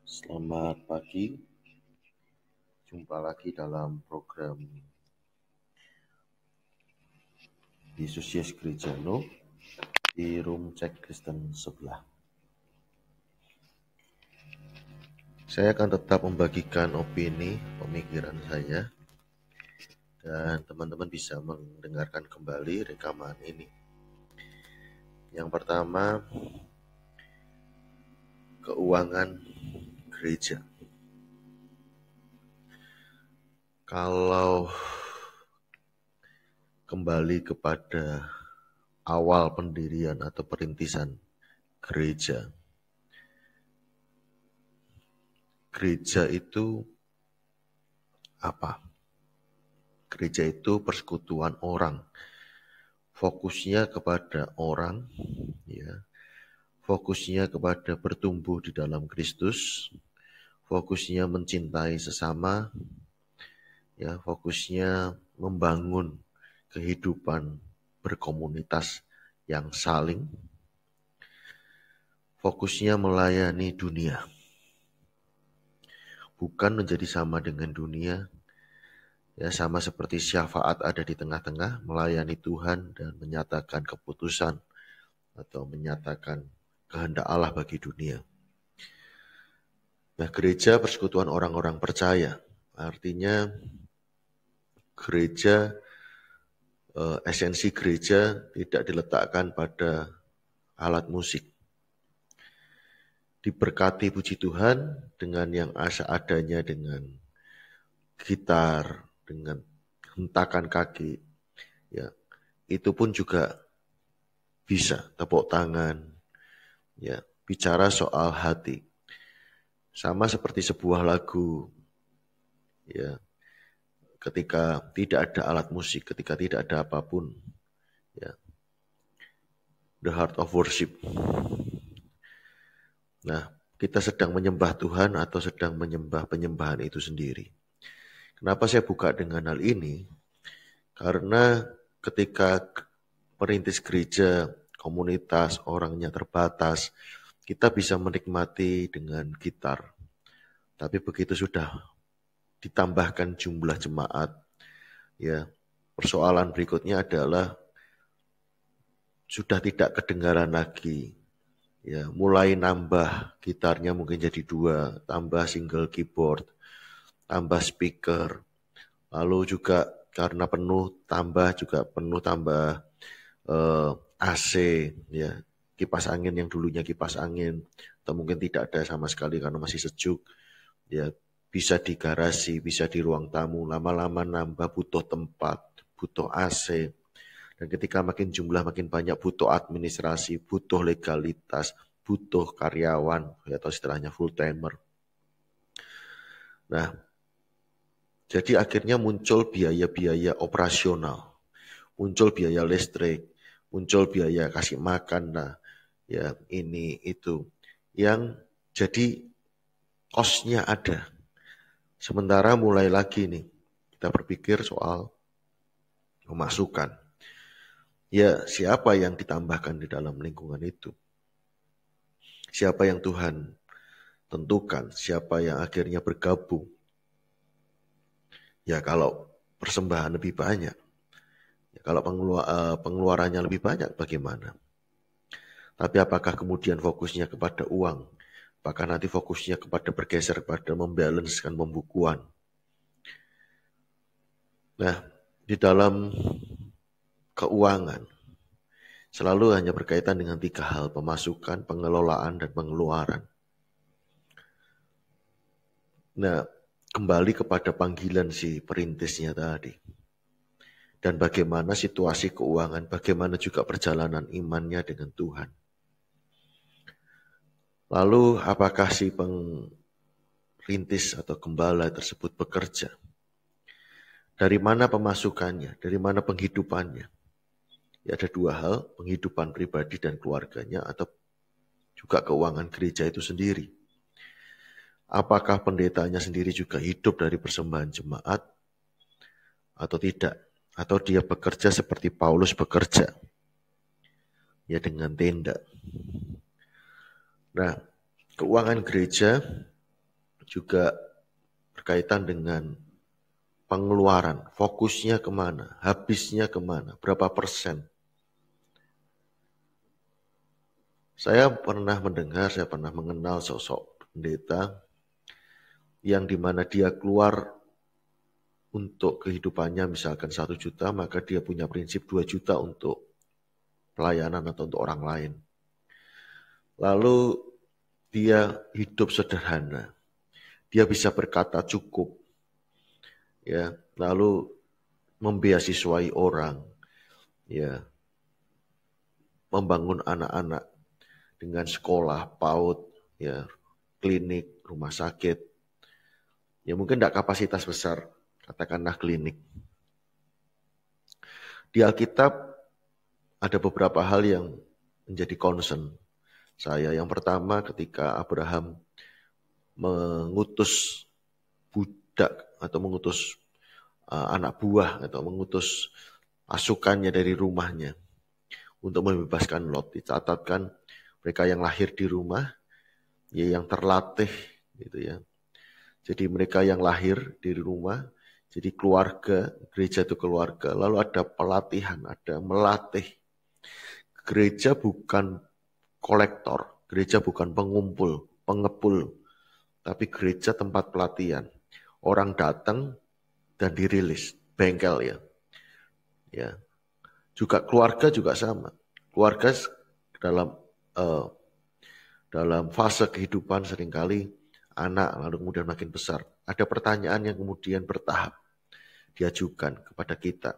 Selamat pagi, jumpa lagi dalam program Yesus Yes Gereja No di Room Cek Kristen sebelah. Saya akan tetap membagikan opini, pemikiran saya, dan teman-teman bisa mendengarkan kembali rekaman ini. Yang pertama, keuangan gereja. Kalau kembali kepada awal pendirian atau perintisan gereja, gereja itu apa? Gereja itu persekutuan orang. Fokusnya kepada orang, ya. Fokusnya kepada bertumbuh di dalam Kristus, fokusnya mencintai sesama, ya, fokusnya membangun kehidupan berkomunitas yang saling, fokusnya melayani dunia. Bukan menjadi sama dengan dunia, ya, sama seperti syafaat ada di tengah-tengah, melayani Tuhan dan menyatakan keputusan atau menyatakan kehendak Allah bagi dunia. Nah, gereja persekutuan orang-orang percaya. Artinya gereja, esensi gereja tidak diletakkan pada alat musik. Diberkati puji Tuhan dengan yang adanya, dengan gitar, dengan hentakan kaki, ya, itu pun juga bisa, tepuk tangan, ya, bicara soal hati. Sama seperti sebuah lagu, ya, ketika tidak ada alat musik, ketika tidak ada apapun, ya, the heart of worship. Nah, kita sedang menyembah Tuhan atau sedang menyembah penyembahan itu sendiri. Kenapa saya buka dengan hal ini? Karena ketika perintis gereja, komunitas, orangnya terbatas, kita bisa menikmati dengan gitar. Tapi begitu sudah ditambahkan jumlah jemaat, ya, persoalan berikutnya adalah sudah tidak kedengaran lagi, ya, mulai nambah gitarnya mungkin jadi 2, tambah single keyboard, tambah speaker, lalu juga karena penuh tambah AC, ya, kipas angin yang dulunya kipas angin atau mungkin tidak ada sama sekali karena masih sejuk, ya, bisa di garasi, bisa di ruang tamu, lama-lama nambah, butuh tempat, butuh AC. Dan ketika makin jumlah makin banyak, butuh administrasi, butuh legalitas, butuh karyawan, atau istilahnya full timer. Nah, jadi akhirnya muncul biaya-biaya operasional, muncul biaya listrik, muncul biaya kasih makan, nah, ya, ini itu yang jadi cost-nya ada. Sementara mulai lagi nih kita berpikir soal pemasukan. Ya, siapa yang ditambahkan di dalam lingkungan itu? Siapa yang Tuhan tentukan? Siapa yang akhirnya bergabung? Ya, kalau persembahan lebih banyak, ya, kalau pengeluarannya lebih banyak, bagaimana? Tapi apakah kemudian fokusnya kepada uang? Apakah nanti fokusnya kepada bergeser kepada membalancekan pembukuan? Nah, di dalam keuangan selalu hanya berkaitan dengan 3 hal, pemasukan, pengelolaan, dan pengeluaran. Nah, kembali kepada panggilan si perintisnya tadi. Dan bagaimana situasi keuangan, bagaimana juga perjalanan imannya dengan Tuhan. Lalu apakah si perintis atau gembala tersebut bekerja? Dari mana pemasukannya? Dari mana penghidupannya? Ya, ada 2 hal, penghidupan pribadi dan keluarganya atau juga keuangan gereja itu sendiri. Apakah pendetanya sendiri juga hidup dari persembahan jemaat atau tidak? Atau dia bekerja seperti Paulus bekerja, ya, dengan tenda. Nah, keuangan gereja juga berkaitan dengan pengeluaran, fokusnya kemana, habisnya kemana, berapa persen. Saya pernah mengenal sosok pendeta yang dimana dia keluar untuk kehidupannya misalkan 1 juta, maka dia punya prinsip 2 juta untuk pelayanan atau untuk orang lain. Lalu dia hidup sederhana. Dia bisa berkata cukup. Ya, lalu membeasiswai orang. Ya. Membangun anak-anak dengan sekolah, PAUD, ya, klinik, rumah sakit. Ya mungkin tidak kapasitas besar, katakanlah klinik. Di Alkitab ada beberapa hal yang menjadi concern saya. Yang pertama ketika Abraham mengutus budak atau mengutus anak buah atau mengutus pasukannya dari rumahnya untuk membebaskan Lot, dicatatkan mereka yang lahir di rumah, ya yang terlatih gitu ya. Jadi mereka yang lahir di rumah, jadi keluarga, gereja itu keluarga, lalu ada pelatihan, ada melatih. Gereja bukan kolektor, gereja bukan pengumpul, pengepul, tapi gereja tempat pelatihan. Orang datang dan dirilis, bengkel ya. Ya. Juga keluarga juga sama. Keluarga dalam fase kehidupan seringkali anak lalu kemudian makin besar. Ada pertanyaan yang kemudian bertahap diajukan kepada kita,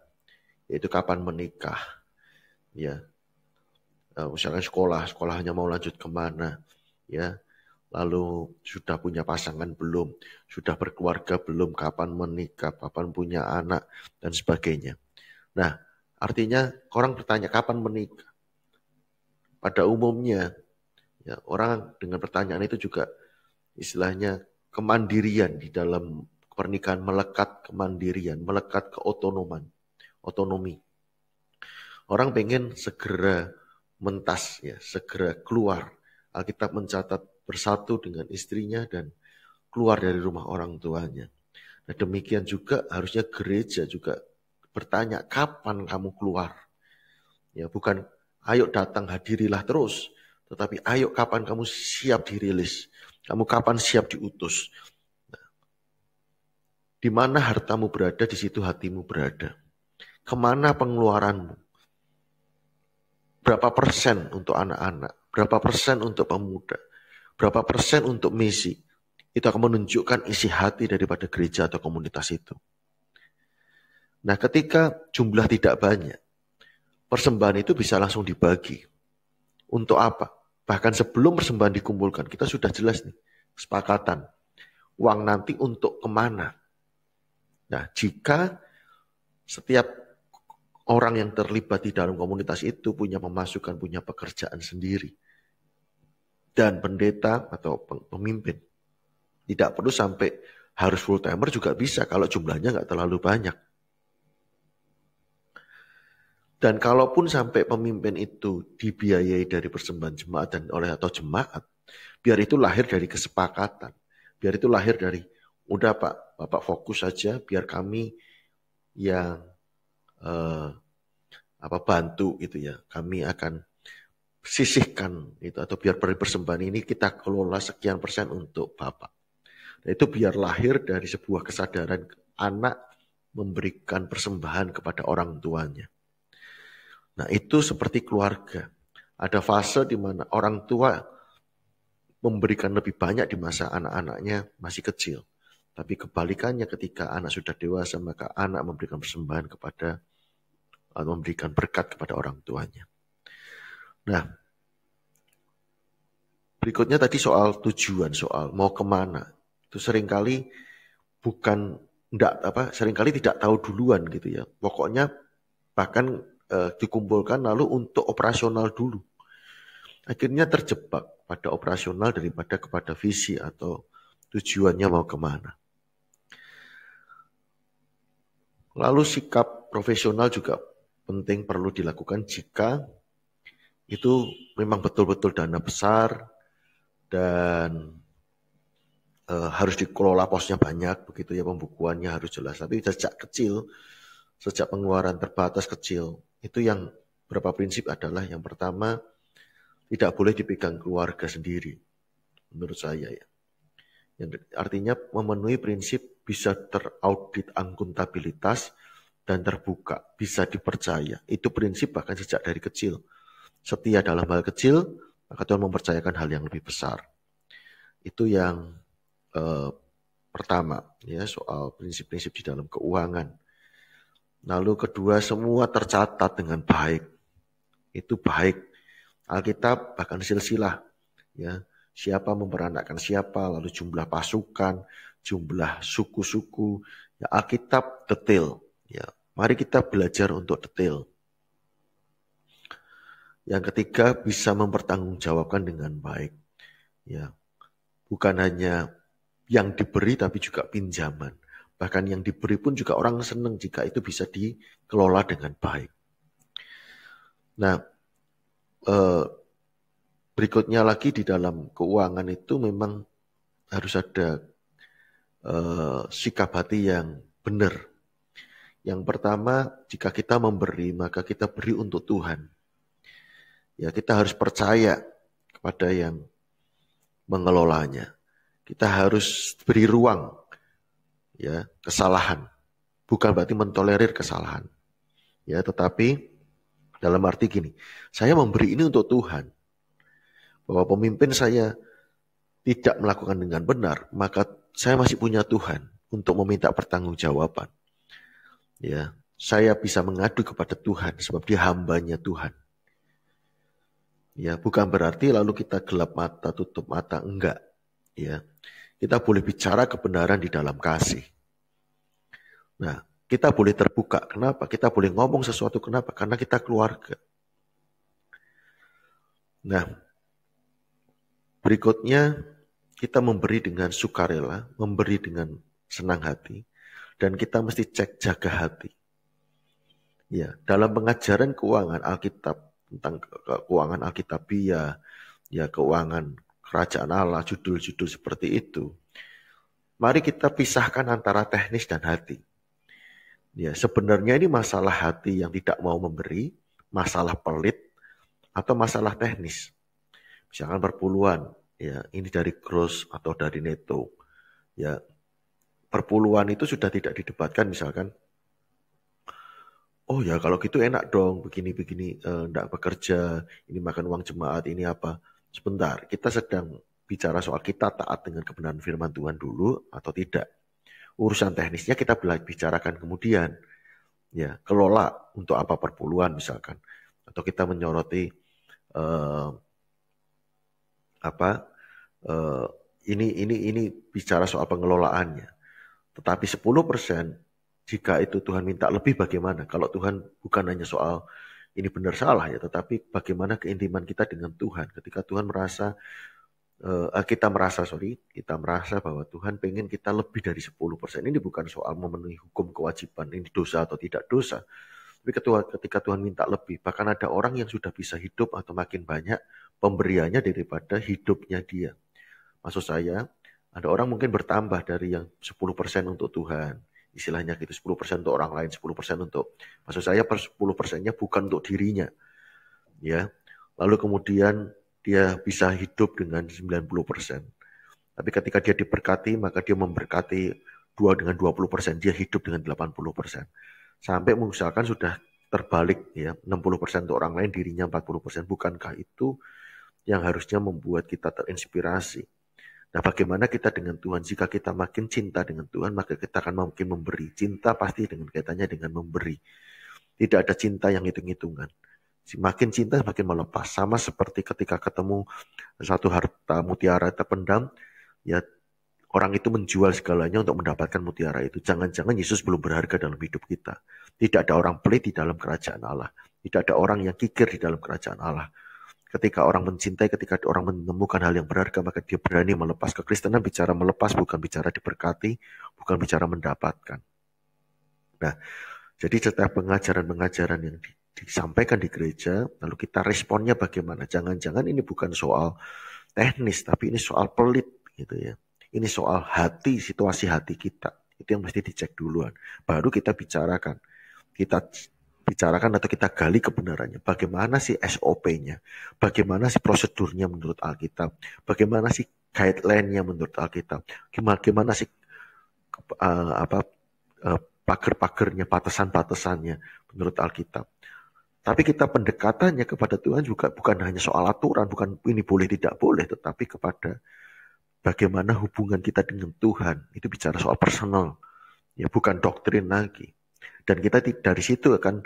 yaitu kapan menikah. Ya. Misalkan sekolahnya mau lanjut kemana, ya. Lalu sudah punya pasangan belum, sudah berkeluarga belum, kapan menikah, kapan punya anak, dan sebagainya. Nah, artinya orang bertanya kapan menikah. Pada umumnya, ya, orang dengan pertanyaan itu juga istilahnya kemandirian di dalam pernikahan, melekat kemandirian, melekat otonomi. Orang pengen segera mentas, ya, segera keluar. Alkitab mencatat bersatu dengan istrinya dan keluar dari rumah orang tuanya. Nah, demikian juga harusnya gereja juga bertanya, kapan kamu keluar? Ya, bukan ayo datang hadirilah terus, tetapi ayo kapan kamu siap dirilis? Kamu kapan siap diutus? Nah, di mana hartamu berada, di situ hatimu berada. Kemana pengeluaranmu? Berapa persen untuk anak-anak? Berapa persen untuk pemuda? Berapa persen untuk misi? Itu akan menunjukkan isi hati daripada gereja atau komunitas itu. Nah, ketika jumlah tidak banyak, persembahan itu bisa langsung dibagi. Untuk apa? Bahkan sebelum persembahan dikumpulkan, kita sudah jelas nih, kesepakatan. Uang nanti untuk kemana? Nah, jika setiap orang yang terlibat di dalam komunitas itu punya pemasukan, punya pekerjaan sendiri. Dan pendeta atau pemimpin tidak perlu sampai harus full timer juga bisa kalau jumlahnya nggak terlalu banyak. Dan kalaupun sampai pemimpin itu dibiayai dari persembahan jemaat dan oleh atau jemaat, biar itu lahir dari kesepakatan. Biar itu lahir dari, udah Pak, Bapak fokus saja, biar kami yang bantu gitu ya. Kami akan sisihkan itu, atau biar persembahan ini kita kelola sekian persen untuk Bapak. Nah, itu biar lahir dari sebuah kesadaran anak memberikan persembahan kepada orang tuanya. Nah, itu seperti keluarga. Ada fase di mana orang tua memberikan lebih banyak di masa anak-anaknya masih kecil. Tapi kebalikannya ketika anak sudah dewasa, maka anak memberikan persembahan kepada, atau memberikan berkat kepada orang tuanya. Nah, berikutnya tadi soal tujuan, soal mau kemana. Itu seringkali seringkali tidak tahu duluan gitu ya. Pokoknya bahkan dikumpulkan lalu untuk operasional dulu. Akhirnya terjebak pada operasional daripada kepada visi atau tujuannya mau kemana. Lalu sikap profesional juga penting, perlu dilakukan jika itu memang betul-betul dana besar dan harus dikelola posnya banyak, begitu ya, pembukuannya harus jelas. Tapi sejak kecil, sejak pengeluaran terbatas kecil, itu yang beberapa prinsip adalah yang pertama, tidak boleh dipegang keluarga sendiri, menurut saya ya. Yang artinya memenuhi prinsip bisa teraudit akuntabilitas dan terbuka, bisa dipercaya. Itu prinsip bahkan sejak dari kecil. Setia dalam hal kecil, maka Tuhan mempercayakan hal yang lebih besar. Itu yang pertama, ya, soal prinsip-prinsip di dalam keuangan. Lalu kedua, semua tercatat dengan baik. Itu baik. Alkitab bahkan silsilah, ya, siapa memperanakkan siapa, lalu jumlah pasukan, jumlah suku-suku, ya, Alkitab detail. Ya, mari kita belajar untuk detail. Yang ketiga, bisa mempertanggungjawabkan dengan baik. Ya, bukan hanya yang diberi tapi juga pinjaman. Bahkan yang diberi pun juga orang senang jika itu bisa dikelola dengan baik. Nah, berikutnya lagi di dalam keuangan itu memang harus ada sikap hati yang benar. Yang pertama, jika kita memberi, maka kita beri untuk Tuhan. Ya, kita harus percaya kepada yang mengelolanya. Kita harus beri ruang, ya, kesalahan. Bukan berarti mentolerir kesalahan. Ya, tetapi dalam arti gini, saya memberi ini untuk Tuhan. Bahwa pemimpin saya tidak melakukan dengan benar, maka saya masih punya Tuhan untuk meminta pertanggungjawaban. Ya, saya bisa mengadu kepada Tuhan sebab dia hambanya Tuhan. Ya, bukan berarti lalu kita gelap mata, tutup mata, enggak. Ya, kita boleh bicara kebenaran di dalam kasih. Nah, kita boleh terbuka. Kenapa? Kita boleh ngomong sesuatu. Kenapa? Karena kita keluarga. Nah, berikutnya kita memberi dengan sukarela, memberi dengan senang hati, dan kita mesti cek jaga hati. Ya, dalam pengajaran keuangan Alkitab, tentang keuangan Alkitabiah, ya, keuangan kerajaan Allah, judul-judul seperti itu. Mari kita pisahkan antara teknis dan hati. Ya, sebenarnya ini masalah hati yang tidak mau memberi, masalah pelit, atau masalah teknis. Misalkan perpuluhan, ya, ini dari gross atau dari neto. Ya, perpuluhan itu sudah tidak didebatkan, misalkan, oh ya kalau gitu enak dong, begini-begini, enggak bekerja, ini makan uang jemaat, ini apa. Sebentar, kita sedang bicara soal kita taat dengan kebenaran firman Tuhan dulu atau tidak. Urusan teknisnya kita bicarakan kemudian. Ya, kelola untuk apa perpuluhan misalkan. Atau kita menyoroti ini bicara soal pengelolaannya. Tetapi 10% jika itu Tuhan minta lebih bagaimana? Kalau Tuhan bukan hanya soal ini benar salah ya, tetapi bagaimana keintiman kita dengan Tuhan. Ketika Tuhan kita merasa bahwa Tuhan pengen kita lebih dari 10%. Ini bukan soal memenuhi hukum kewajiban, ini dosa atau tidak dosa. Tapi ketika Tuhan minta lebih, bahkan ada orang yang sudah bisa hidup atau makin banyak pemberiannya daripada hidupnya dia. Maksud saya, ada orang mungkin bertambah dari yang 10% untuk Tuhan. Istilahnya gitu, 10% untuk orang lain, 10% untuk, maksud saya 10%-nya bukan untuk dirinya. Ya. Lalu kemudian dia bisa hidup dengan 90%. Tapi ketika dia diberkati, maka dia memberkati dengan 20%, dia hidup dengan 80%. Sampai misalkan sudah terbalik ya, 60% untuk orang lain, dirinya 40%. Bukankah itu yang harusnya membuat kita terinspirasi? Nah, bagaimana kita dengan Tuhan? Jika kita makin cinta dengan Tuhan, maka kita akan makin memberi. Cinta pasti dengan kaitannya dengan memberi. Tidak ada cinta yang hitung-hitungan. Semakin cinta, semakin melepas. Sama seperti ketika ketemu satu harta mutiara terpendam, ya orang itu menjual segalanya untuk mendapatkan mutiara itu. Jangan-jangan Yesus belum berharga dalam hidup kita. Tidak ada orang pelit di dalam kerajaan Allah. Tidak ada orang yang kikir di dalam kerajaan Allah. Ketika orang mencintai, ketika orang menemukan hal yang berharga, maka dia berani melepas. Kekristenan bicara melepas, bukan bicara diberkati, bukan bicara mendapatkan. Nah, jadi setiap pengajaran-pengajaran yang disampaikan di gereja, lalu kita responnya bagaimana? Jangan-jangan ini bukan soal teknis, tapi ini soal pelit, gitu ya. Ini soal hati, situasi hati kita. Itu yang mesti dicek duluan. Baru kita bicarakan. Kita bicarakan atau kita gali kebenarannya. Bagaimana sih SOP-nya? Bagaimana sih prosedurnya menurut Alkitab? Bagaimana sih guideline-nya menurut Alkitab? Bagaimana sih pagar-pagarnya, batasan-batasannya menurut Alkitab? Tapi kita pendekatannya kepada Tuhan juga bukan hanya soal aturan, bukan ini boleh tidak boleh, tetapi kepada bagaimana hubungan kita dengan Tuhan. Itu bicara soal personal, ya bukan doktrin lagi. Dan kita dari situ akan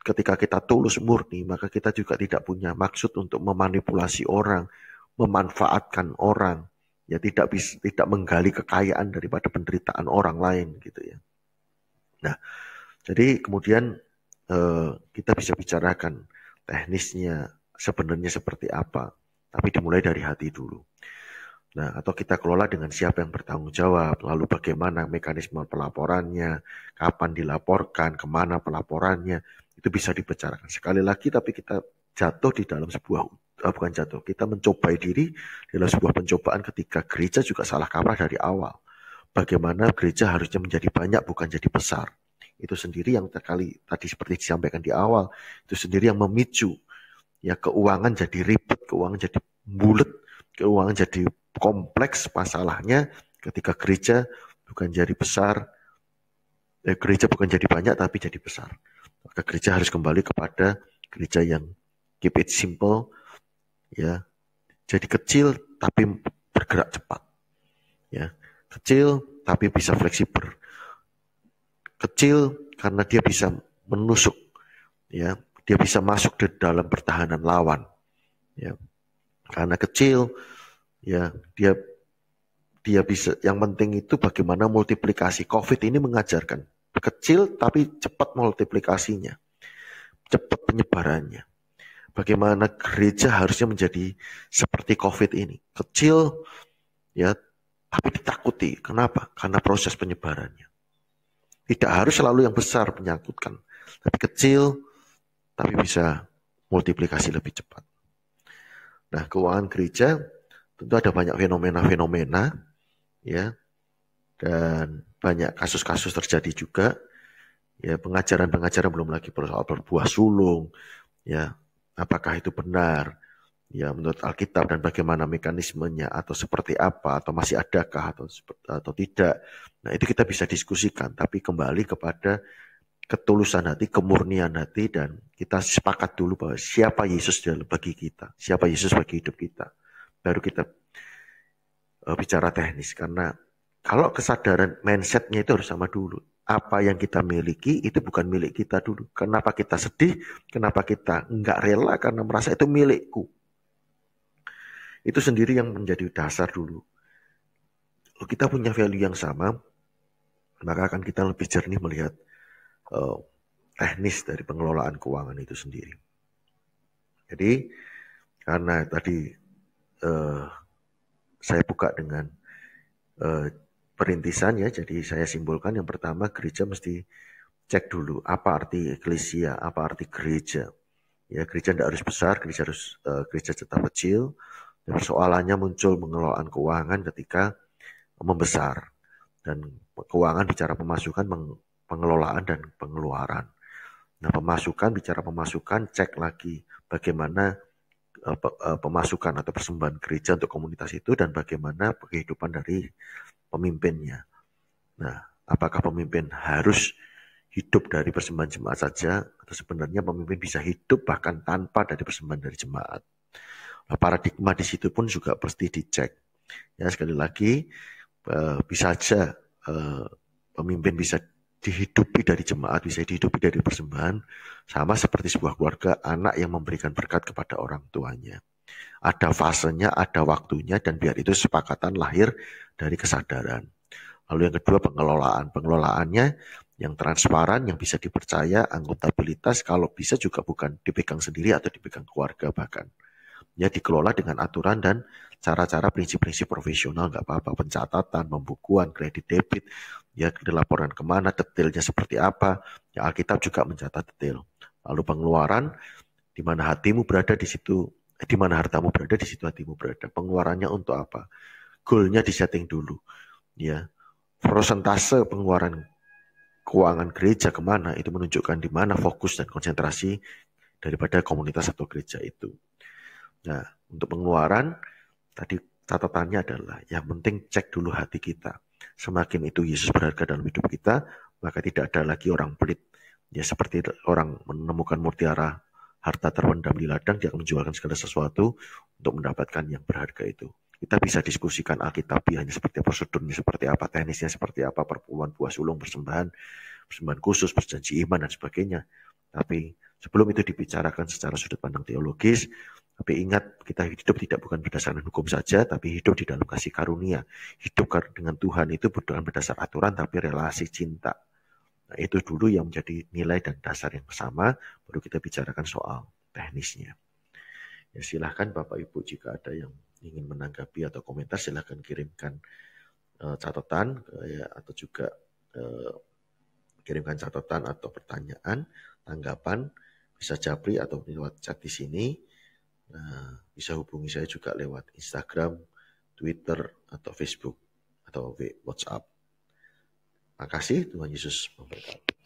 ketika kita tulus murni, maka kita juga tidak punya maksud untuk memanipulasi orang, memanfaatkan orang, ya tidak menggali kekayaan daripada penderitaan orang lain gitu ya. Nah, jadi kemudian kita bisa bicarakan teknisnya sebenarnya seperti apa, tapi dimulai dari hati dulu. Nah, atau kita kelola dengan siapa yang bertanggung jawab, lalu bagaimana mekanisme pelaporannya, kapan dilaporkan, kemana pelaporannya, itu bisa dibicarakan. Sekali lagi, tapi kita jatuh di dalam sebuah, bukan jatuh, kita mencobai diri dalam sebuah pencobaan ketika gereja juga salah kaprah dari awal. Bagaimana gereja harusnya menjadi banyak, bukan jadi besar. Itu sendiri yang tadi seperti disampaikan di awal, itu sendiri yang memicu ya keuangan jadi ribet, keuangan jadi bulet, keuangan jadi kompleks masalahnya ketika gereja bukan jadi besar, gereja bukan jadi banyak tapi jadi besar. Maka gereja harus kembali kepada gereja yang keep it simple, ya, jadi kecil tapi bergerak cepat, ya, kecil tapi bisa fleksibel. Kecil karena dia bisa menusuk, ya, dia bisa masuk di dalam pertahanan lawan, ya. Karena kecil, ya, dia bisa. Yang penting itu bagaimana multiplikasi. COVID ini mengajarkan kecil tapi cepat multiplikasinya, cepat penyebarannya. Bagaimana gereja harusnya menjadi seperti COVID ini, kecil, ya, tapi ditakuti. Kenapa? Karena proses penyebarannya. Tidak harus selalu yang besar menyangkutkan, tapi kecil, tapi bisa multiplikasi lebih cepat. Nah, keuangan gereja tentu ada banyak fenomena-fenomena, ya, dan banyak kasus-kasus terjadi juga, ya, pengajaran-pengajaran belum lagi soal berbuah sulung, ya, apakah itu benar, ya, menurut Alkitab dan bagaimana mekanismenya atau seperti apa atau masih adakah atau tidak. Nah, itu kita bisa diskusikan, tapi kembali kepada ketulusan hati, kemurnian hati, dan kita sepakat dulu bahwa siapa Yesus bagi kita, siapa Yesus bagi hidup kita. Baru kita bicara teknis, karena kalau kesadaran mindsetnya itu harus sama dulu. Apa yang kita miliki itu bukan milik kita dulu. Kenapa kita sedih? Kenapa kita nggak rela? Karena merasa itu milikku. Itu sendiri yang menjadi dasar dulu. Kalau kita punya value yang sama, maka akan kita lebih jernih melihat teknis dari pengelolaan keuangan itu sendiri. Jadi, karena tadi saya buka dengan perintisan, ya, jadi saya simpulkan yang pertama, gereja mesti cek dulu apa arti eklesia, apa arti gereja. Ya, gereja tidak harus besar, gereja tetap kecil. Dan persoalannya muncul pengelolaan keuangan ketika membesar. Dan keuangan bicara pemasukan, pengelolaan dan pengeluaran. Nah, bicara pemasukan, cek lagi bagaimana pemasukan atau persembahan gereja untuk komunitas itu dan bagaimana kehidupan dari pemimpinnya. Nah, apakah pemimpin harus hidup dari persembahan jemaat saja atau sebenarnya pemimpin bisa hidup bahkan tanpa dari persembahan dari jemaat? Nah, paradigma di situ pun juga pasti dicek. Ya, sekali lagi, bisa saja pemimpin bisa dihidupi dari jemaat, bisa dihidupi dari persembahan, sama seperti sebuah keluarga, anak yang memberikan berkat kepada orang tuanya. Ada fasenya, ada waktunya, dan biar itu sepakatan lahir dari kesadaran. Lalu yang kedua, pengelolaannya yang transparan, yang bisa dipercaya, akuntabilitas, kalau bisa juga bukan dipegang sendiri atau dipegang keluarga bahkan. Ya, dikelola dengan aturan dan cara-cara prinsip-prinsip profesional, nggak apa-apa, pencatatan, pembukuan, kredit debit, ya, laporan kemana, detailnya seperti apa, ya, Alkitab juga mencatat detail. Lalu pengeluaran, di mana hatimu berada di situ, di mana hartamu berada di situ hatimu berada. Pengeluarannya untuk apa? goalnya disetting dulu. Ya, persentase pengeluaran keuangan gereja kemana itu menunjukkan di mana fokus dan konsentrasi daripada komunitas atau gereja itu. Nah, untuk pengeluaran tadi catatannya adalah yang penting cek dulu hati kita. Semakin itu Yesus berharga dalam hidup kita, maka tidak ada lagi orang pelit. Ya seperti orang menemukan mutiara harta terpendam di ladang, dia akan menjualkan segala sesuatu untuk mendapatkan yang berharga itu. Kita bisa diskusikan alkitabiahnya seperti apa, prosedurnya seperti apa, teknisnya seperti apa, perpuluhan buah sulung, persembahan khusus, perjanji iman, dan sebagainya. Tapi sebelum itu dibicarakan secara sudut pandang teologis, tapi ingat, kita hidup tidak bukan berdasarkan hukum saja, tapi hidup di dalam kasih karunia. Hidup dengan Tuhan itu bukan berdasar aturan, tapi relasi cinta. Nah, itu dulu yang menjadi nilai dan dasar yang sama, baru kita bicarakan soal teknisnya. Ya, silahkan Bapak Ibu jika ada yang ingin menanggapi atau komentar, silahkan kirimkan catatan atau juga kirimkan catatan atau pertanyaan, tanggapan, bisa japri atau lewat chat di sini. Nah, bisa hubungi saya juga lewat Instagram, Twitter, atau Facebook, atau WhatsApp. Makasih, Tuhan Yesus memberkati.